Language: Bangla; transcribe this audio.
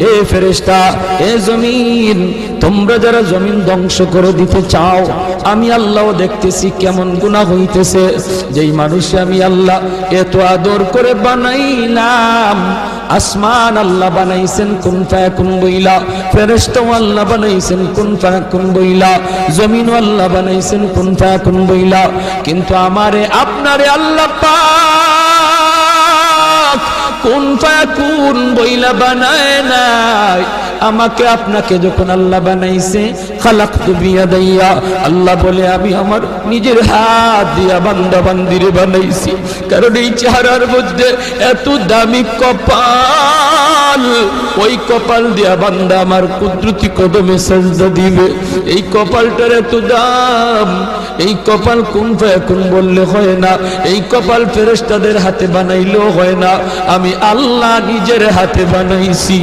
এ ফেরেশতা, এ জমিন, তোমরা যারা জমিন ধ্বংস করে দিতে চাও, আমি আল্লাহও দেখতেছি কেমন গুনাহ হইতেছে। যেই মানুষে আমি আল্লাহ এত আদর করে বানাইলাম, আসমান আল্লাহ বানাইছেন কুন ফায়াকুন বইলা, ফেরেশতা আল্লাহ বানাইছেন কুন ফায়াকুন বইলা, জমিন আল্লাহ বানাইছেন কুন ফায়াকুন বইলা, কিন্তু আমারে আপনারে আল্লাহ পাক কুন ফায়াকুন বইলা বানায় নাই। আমাকে আপনাকে যখন আল্লাহ বানাইছে, খালাকতু বিয়াদাইয়া, আল্লাহ বলে আমি আমার নিজের হাত দিয়া বান্দা বান্দিরে বানাইছি। কারণ এই চেহারার মধ্যে এত দামি কপাল, ওই কপাল দিয়া বান্দা আমার কুদরতি কদমে সাজদা দিবে। এই কপালটার এত দাম, এই কপাল কুন ফায়াকুন বললে হয় না, এই কপাল ফেরেশতাদের হাতে বানাইলেও হয় না, আমি আল্লাহ নিজের হাতে বানাইছি।